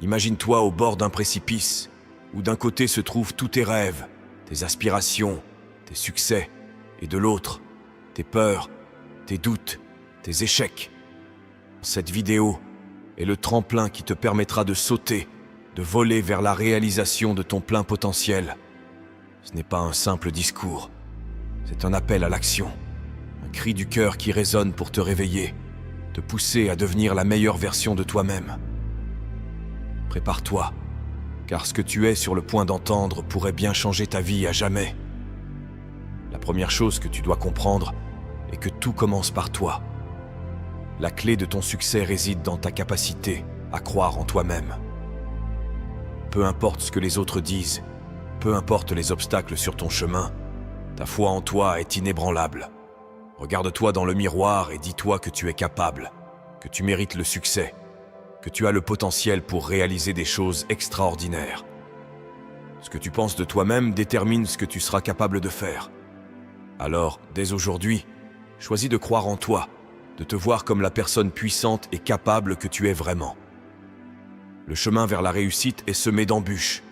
Imagine-toi au bord d'un précipice, où d'un côté se trouvent tous tes rêves, tes aspirations, tes succès, et de l'autre, tes peurs, tes doutes, tes échecs. Cette vidéo est le tremplin qui te permettra de sauter, de voler vers la réalisation de ton plein potentiel. Ce n'est pas un simple discours, c'est un appel à l'action, un cri du cœur qui résonne pour te réveiller, te pousser à devenir la meilleure version de toi-même. Prépare-toi, car ce que tu es sur le point d'entendre pourrait bien changer ta vie à jamais. La première chose que tu dois comprendre est que tout commence par toi. La clé de ton succès réside dans ta capacité à croire en toi-même. Peu importe ce que les autres disent, peu importe les obstacles sur ton chemin, ta foi en toi est inébranlable. Regarde-toi dans le miroir et dis-toi que tu es capable, que tu mérites le succès, que tu as le potentiel pour réaliser des choses extraordinaires. Ce que tu penses de toi-même détermine ce que tu seras capable de faire. Alors, dès aujourd'hui, choisis de croire en toi, de te voir comme la personne puissante et capable que tu es vraiment. Le chemin vers la réussite est semé d'embûches,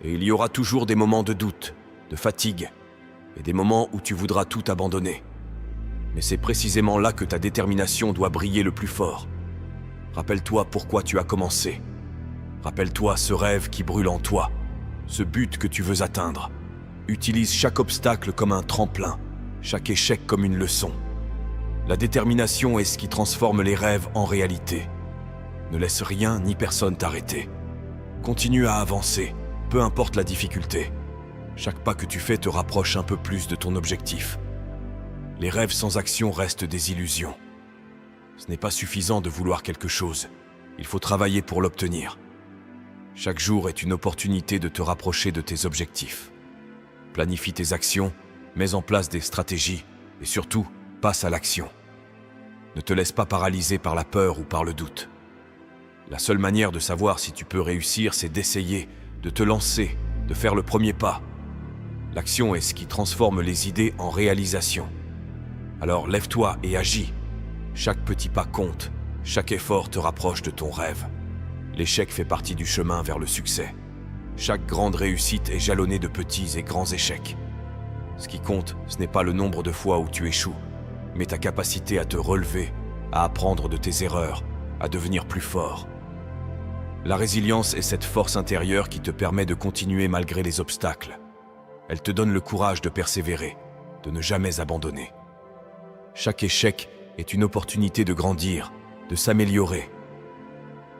et il y aura toujours des moments de doute, de fatigue, et des moments où tu voudras tout abandonner. Mais c'est précisément là que ta détermination doit briller le plus fort. Rappelle-toi pourquoi tu as commencé. Rappelle-toi ce rêve qui brûle en toi, ce but que tu veux atteindre. Utilise chaque obstacle comme un tremplin, chaque échec comme une leçon. La détermination est ce qui transforme les rêves en réalité. Ne laisse rien ni personne t'arrêter. Continue à avancer, peu importe la difficulté. Chaque pas que tu fais te rapproche un peu plus de ton objectif. Les rêves sans action restent des illusions. Ce n'est pas suffisant de vouloir quelque chose. Il faut travailler pour l'obtenir. Chaque jour est une opportunité de te rapprocher de tes objectifs. Planifie tes actions, mets en place des stratégies et surtout, passe à l'action. Ne te laisse pas paralyser par la peur ou par le doute. La seule manière de savoir si tu peux réussir, c'est d'essayer, de te lancer, de faire le premier pas. L'action est ce qui transforme les idées en réalisation. Alors lève-toi et agis. Chaque petit pas compte, chaque effort te rapproche de ton rêve. L'échec fait partie du chemin vers le succès. Chaque grande réussite est jalonnée de petits et grands échecs. Ce qui compte, ce n'est pas le nombre de fois où tu échoues, mais ta capacité à te relever, à apprendre de tes erreurs, à devenir plus fort. La résilience est cette force intérieure qui te permet de continuer malgré les obstacles. Elle te donne le courage de persévérer, de ne jamais abandonner. Chaque échec est une opportunité de grandir, de s'améliorer.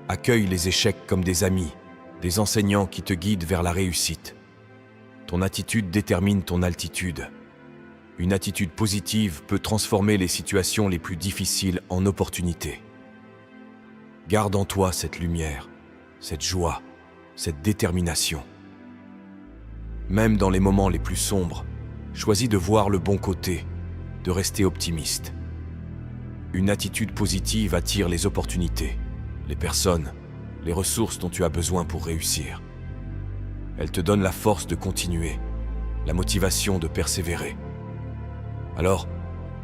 Accueille les échecs comme des amis, des enseignants qui te guident vers la réussite. Ton attitude détermine ton altitude. Une attitude positive peut transformer les situations les plus difficiles en opportunités. Garde en toi cette lumière, cette joie, cette détermination. Même dans les moments les plus sombres, choisis de voir le bon côté, de rester optimiste. Une attitude positive attire les opportunités, les personnes, les ressources dont tu as besoin pour réussir. Elle te donne la force de continuer, la motivation de persévérer. Alors,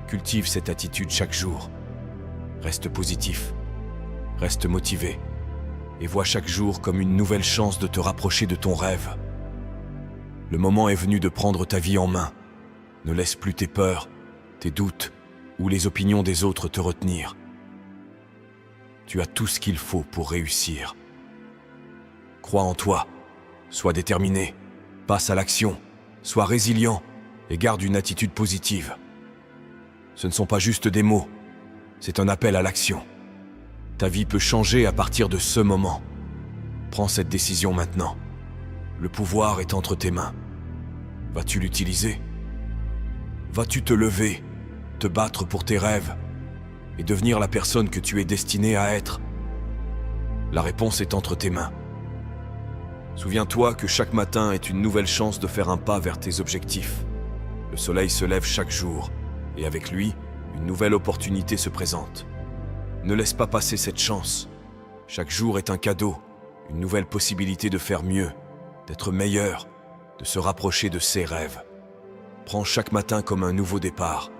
cultive cette attitude chaque jour. Reste positif, reste motivé, et vois chaque jour comme une nouvelle chance de te rapprocher de ton rêve. Le moment est venu de prendre ta vie en main. Ne laisse plus tes peurs, tes doutes ou les opinions des autres te retenir. Tu as tout ce qu'il faut pour réussir. Crois en toi, sois déterminé, passe à l'action, sois résilient et garde une attitude positive. Ce ne sont pas juste des mots, c'est un appel à l'action. Ta vie peut changer à partir de ce moment. Prends cette décision maintenant. Le pouvoir est entre tes mains. Vas-tu l'utiliser? Vas-tu te lever, te battre pour tes rêves et devenir la personne que tu es destiné à être? La réponse est entre tes mains. Souviens-toi que chaque matin est une nouvelle chance de faire un pas vers tes objectifs. Le soleil se lève chaque jour, et avec lui, une nouvelle opportunité se présente. Ne laisse pas passer cette chance. Chaque jour est un cadeau, une nouvelle possibilité de faire mieux, d'être meilleur, de se rapprocher de ses rêves. Prends chaque matin comme un nouveau départ.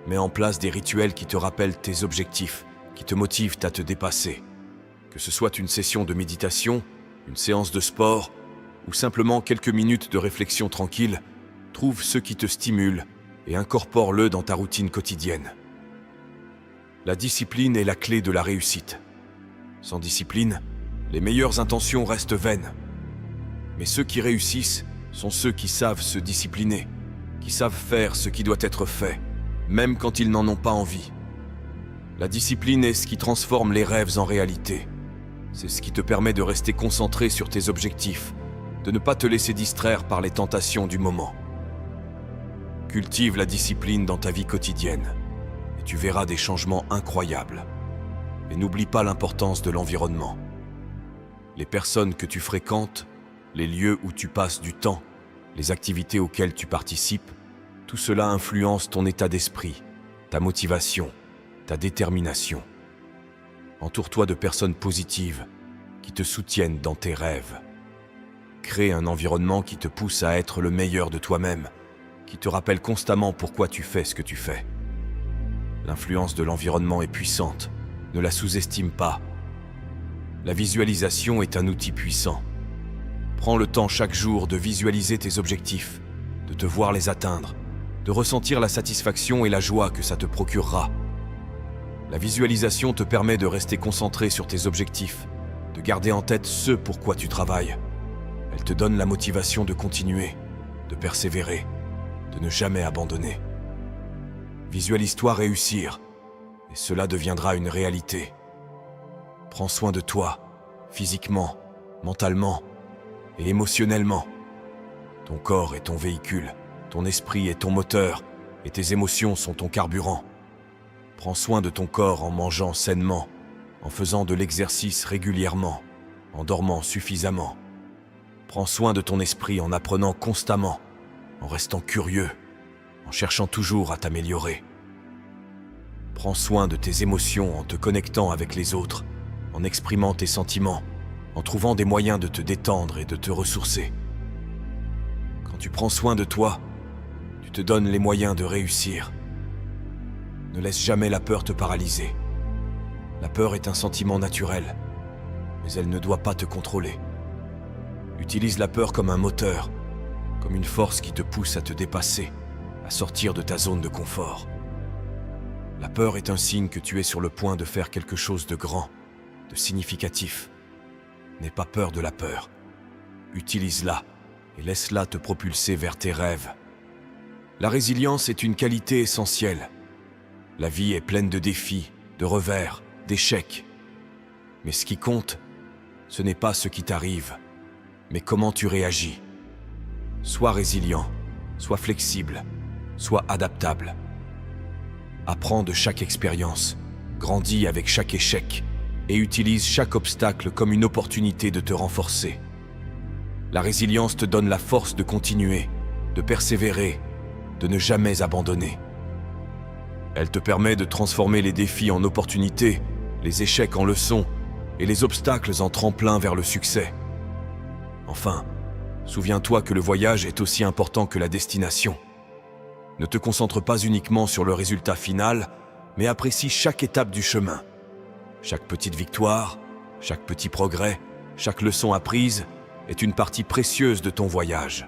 Mets en place des rituels qui te rappellent tes objectifs, qui te motivent à te dépasser. Que ce soit une session de méditation, une séance de sport ou simplement quelques minutes de réflexion tranquille, trouve ce qui te stimule et incorpore-le dans ta routine quotidienne. La discipline est la clé de la réussite. Sans discipline, les meilleures intentions restent vaines. Mais ceux qui réussissent sont ceux qui savent se discipliner, qui savent faire ce qui doit être fait, même quand ils n'en ont pas envie. La discipline est ce qui transforme les rêves en réalité. C'est ce qui te permet de rester concentré sur tes objectifs, de ne pas te laisser distraire par les tentations du moment. Cultive la discipline dans ta vie quotidienne et tu verras des changements incroyables. Et n'oublie pas l'importance de l'environnement. Les personnes que tu fréquentes, les lieux où tu passes du temps, les activités auxquelles tu participes, tout cela influence ton état d'esprit, ta motivation, ta détermination. Entoure-toi de personnes positives qui te soutiennent dans tes rêves. Crée un environnement qui te pousse à être le meilleur de toi-même, qui te rappelle constamment pourquoi tu fais ce que tu fais. L'influence de l'environnement est puissante, ne la sous-estime pas. La visualisation est un outil puissant. Prends le temps chaque jour de visualiser tes objectifs, de te voir les atteindre, de ressentir la satisfaction et la joie que ça te procurera. La visualisation te permet de rester concentré sur tes objectifs, de garder en tête ce pourquoi tu travailles. Elle te donne la motivation de continuer, de persévérer, de ne jamais abandonner. Visualise-toi réussir, et cela deviendra une réalité. Prends soin de toi, physiquement, mentalement et émotionnellement. Ton corps est ton véhicule, ton esprit est ton moteur, et tes émotions sont ton carburant. Prends soin de ton corps en mangeant sainement, en faisant de l'exercice régulièrement, en dormant suffisamment. Prends soin de ton esprit en apprenant constamment, en restant curieux, en cherchant toujours à t'améliorer. Prends soin de tes émotions en te connectant avec les autres, en exprimant tes sentiments, en trouvant des moyens de te détendre et de te ressourcer. Quand tu prends soin de toi, tu te donnes les moyens de réussir. Ne laisse jamais la peur te paralyser. La peur est un sentiment naturel, mais elle ne doit pas te contrôler. Utilise la peur comme un moteur, comme une force qui te pousse à te dépasser, à sortir de ta zone de confort. La peur est un signe que tu es sur le point de faire quelque chose de grand, de significatif. N'aie pas peur de la peur. Utilise-la et laisse-la te propulser vers tes rêves. La résilience est une qualité essentielle. La vie est pleine de défis, de revers, d'échecs. Mais ce qui compte, ce n'est pas ce qui t'arrive, mais comment tu réagis. Sois résilient, sois flexible, sois adaptable. Apprends de chaque expérience, grandis avec chaque échec et utilise chaque obstacle comme une opportunité de te renforcer. La résilience te donne la force de continuer, de persévérer, de ne jamais abandonner. Elle te permet de transformer les défis en opportunités, les échecs en leçons et les obstacles en tremplin vers le succès. Enfin, souviens-toi que le voyage est aussi important que la destination. Ne te concentre pas uniquement sur le résultat final, mais apprécie chaque étape du chemin. Chaque petite victoire, chaque petit progrès, chaque leçon apprise est une partie précieuse de ton voyage.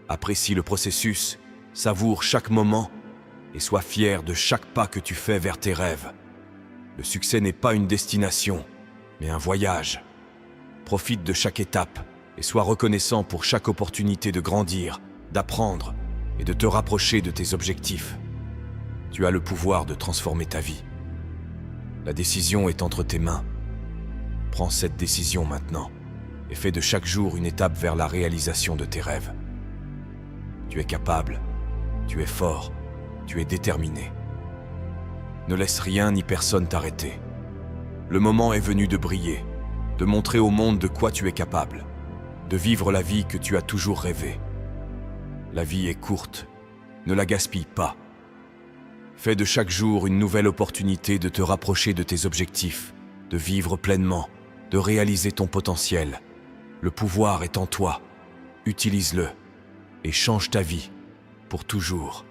Apprécie le processus, savoure chaque moment et sois fier de chaque pas que tu fais vers tes rêves. Le succès n'est pas une destination, mais un voyage. Profite de chaque étape et sois reconnaissant pour chaque opportunité de grandir, d'apprendre et de te rapprocher de tes objectifs. Tu as le pouvoir de transformer ta vie. La décision est entre tes mains. Prends cette décision maintenant et fais de chaque jour une étape vers la réalisation de tes rêves. Tu es capable, tu es fort, tu es déterminé. Ne laisse rien ni personne t'arrêter. Le moment est venu de briller, de montrer au monde de quoi tu es capable, de vivre la vie que tu as toujours rêvé. La vie est courte, ne la gaspille pas. Fais de chaque jour une nouvelle opportunité de te rapprocher de tes objectifs, de vivre pleinement, de réaliser ton potentiel. Le pouvoir est en toi, utilise-le et change ta vie pour toujours.